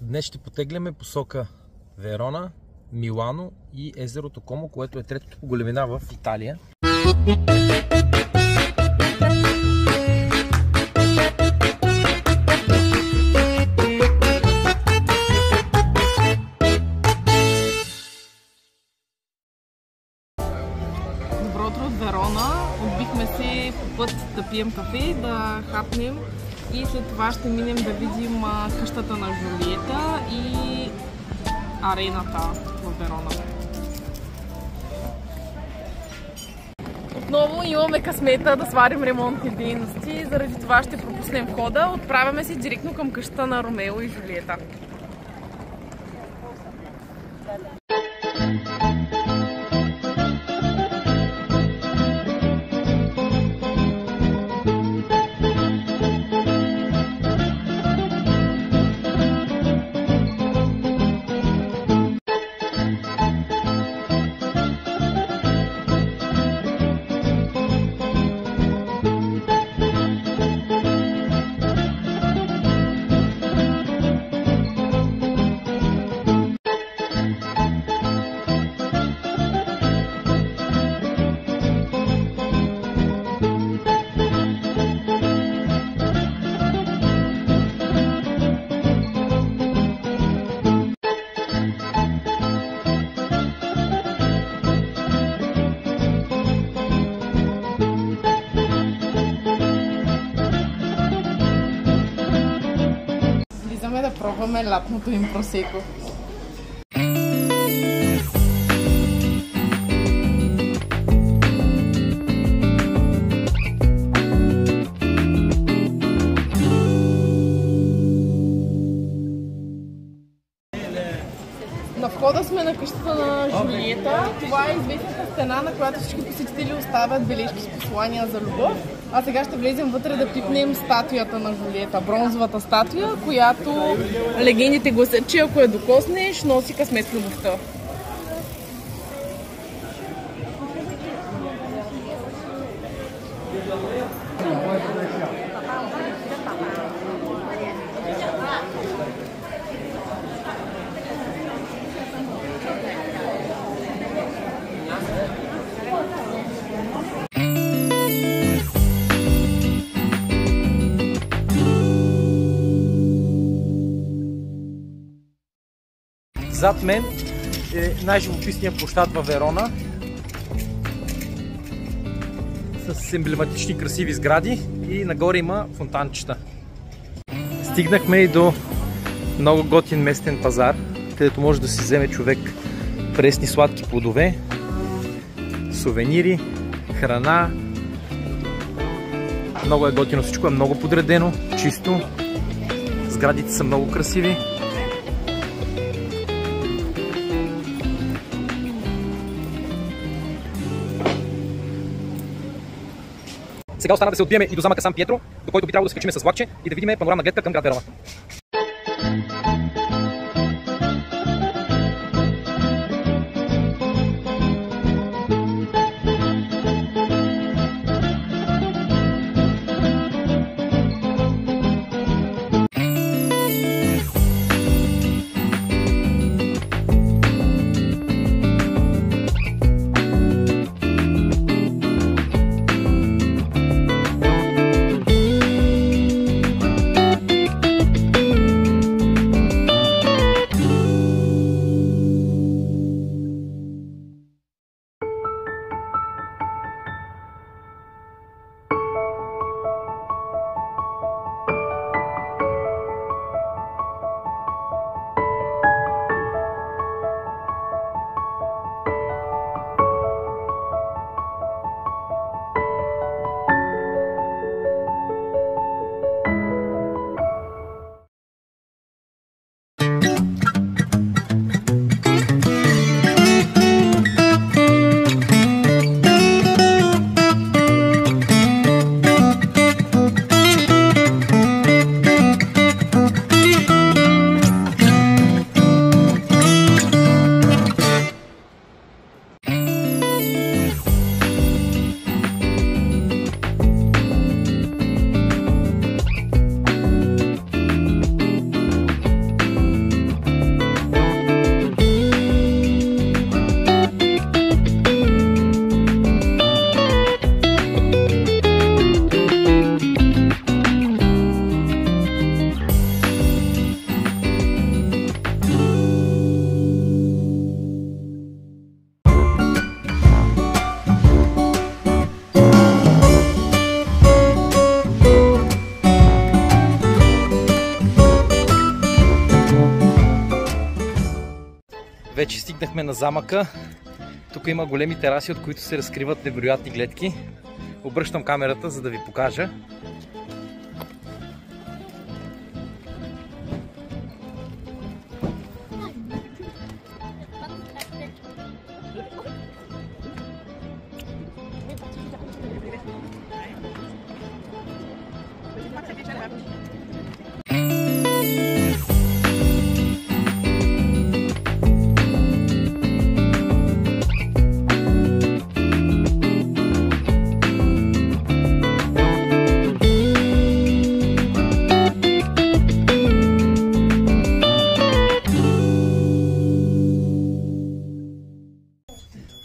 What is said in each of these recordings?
Днес ще потегляме посока Верона, Милано и езерото Комо, което е третото по големина в Италия. Добро утро от Верона. Отбихме се по път да пием кафе, да хапнем и след това ще минем да видим къщата на Жулиета и арената в Верона. Отново имаме късмета да сварим ремонтни дейности, заради това ще пропуснем входа. Отправяме се директно към къщата на Ромео и Жулиета. Да пробваме латното им просеко. На входа сме на къщата на Жулиета. Това е известната стена, на която всички посетители оставят бележки с послания за любов. А сега ще влезем вътре да пипнем статуята на Жулиета, бронзовата статуя, която легендите гласят, че ако я докоснеш, носи късмет с любовта. Зад мен е най-живописният площад във Верона с емблематични красиви сгради и нагоре има фонтанчета. Стигнахме и до много готин местен пазар, където може да си вземе човек пресни сладки плодове, сувенири, храна. Много е готино, всичко е много подредено, чисто, сградите са много красиви. Сега остана да се отбиеме и до замъка Сан Пиетро, до който би трябвало да се качим с влакче и да видим панорамна гледка към град Верона. Вече стигнахме на замъка. Тук има големи тераси, от които се разкриват невероятни гледки. Обръщам камерата, за да ви покажа.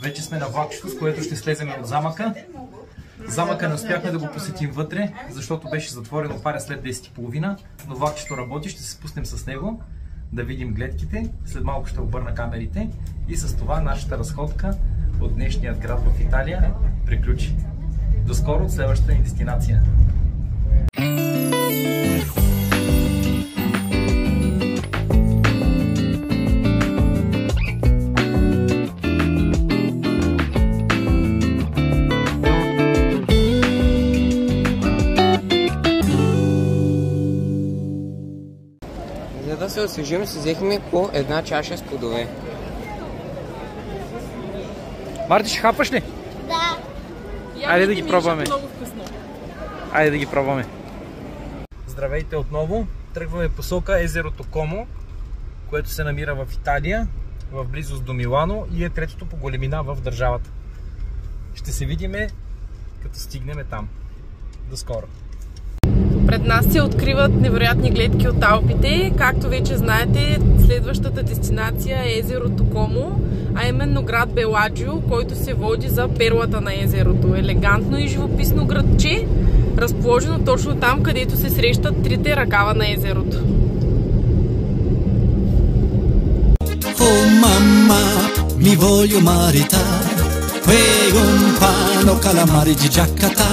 Вече сме на влакчето, с което ще слезем от замъка. Замъка не успяхме да го посетим вътре, защото беше затворено паря след 10:30, но влакчето работи, ще се спуснем с него, да видим гледките. След малко ще обърна камерите и с това нашата разходка от днешният град в Италия приключи. До скоро от следващата ни дестинация. За да се освежим, си взехме по една чаша с плодове. Марти, ще хапаш ли? Да. Айде да ги пробваме. Много вкусно. Айде да ги пробваме. Здравейте отново. Тръгваме посока езерото Комо, което се намира в Италия, в близост до Милано и е третото по големина в държавата. Ще се видиме, като стигнем там. До скоро. Пред нас се откриват невероятни гледки от Алпите. Както вече знаете, следващата дестинация е езерото Комо, а именно град Беладжио, който се води за перлата на езерото. Елегантно и живописно градче, разположено точно там, където се срещат трите ръкава на езерото. Oh mamma, mi voglio maritare, prego un pano calamari di giaccata.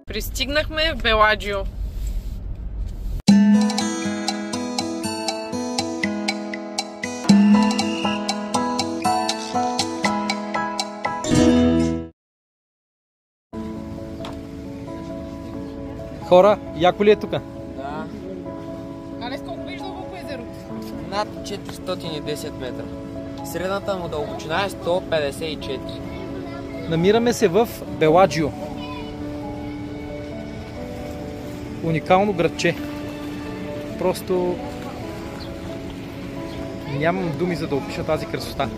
Пристигнахме в Беладжио. Хора, яко ли е тука? Да, Алес, колко беше дълбоко езерото? над 410 метра. Средната му дълбочина е 154. Намираме се в Беладжио. Уникално градче. Просто нямам думи за да опиша тази красота.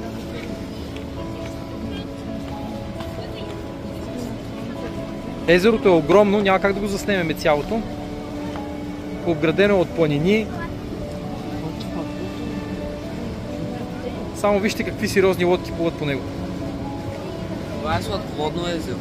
Езерото е огромно, няма как да го заснемем цялото. Обградено от планини. Само вижте какви сериозни лодки плуват по него. Това е сладководно езеро.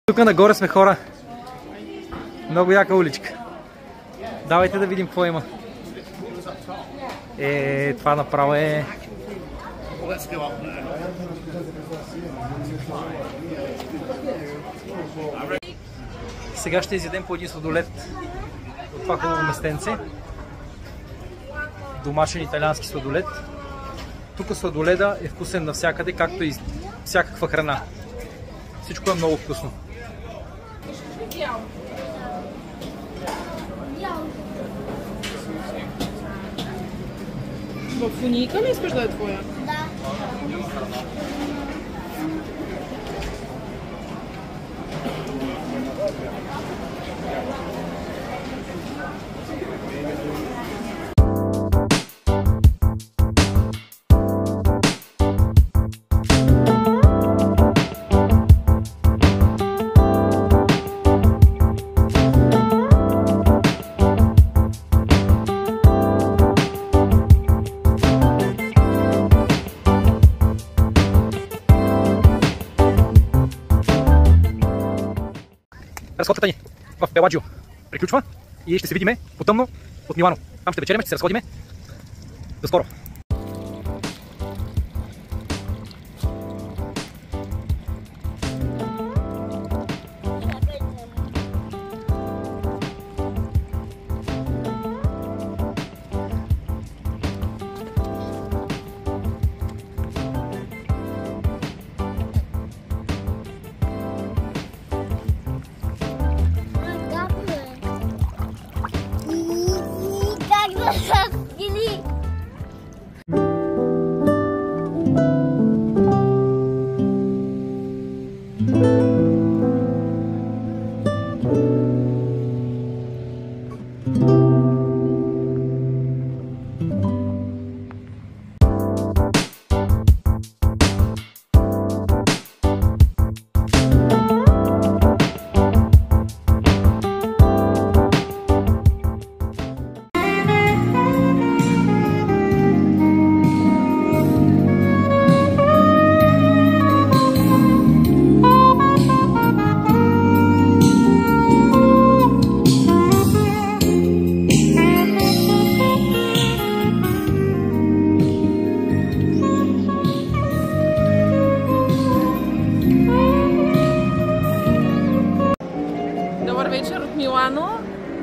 Тук нагоре сме, хора. Много яка уличка. Давайте да видим какво има. Това направо е... Сега ще изядем по един сладолед от това хубаво местенце. Домашен италиански сладолед. Тук сладоледа е вкусен навсякъде, както и всякаква храна. Всичко е много вкусно. В фуника ли искаш да е твоя? Да. Разходката ни в Беладжио приключва и ще се видиме по-тъмно от Милано. Там ще вечеряме, ще се разходиме. До скоро!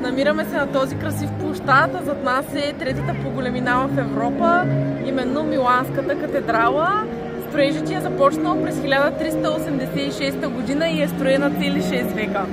Намираме се на този красив площад, а зад нас е третата по големина в Европа, именно Миланската катедрала. Строежът е започнал през 1386 година и е строена цели 6 века.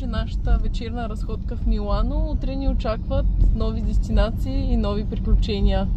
Нашата вечерна разходка в Милано. Утре ни очакват нови дестинации и нови приключения.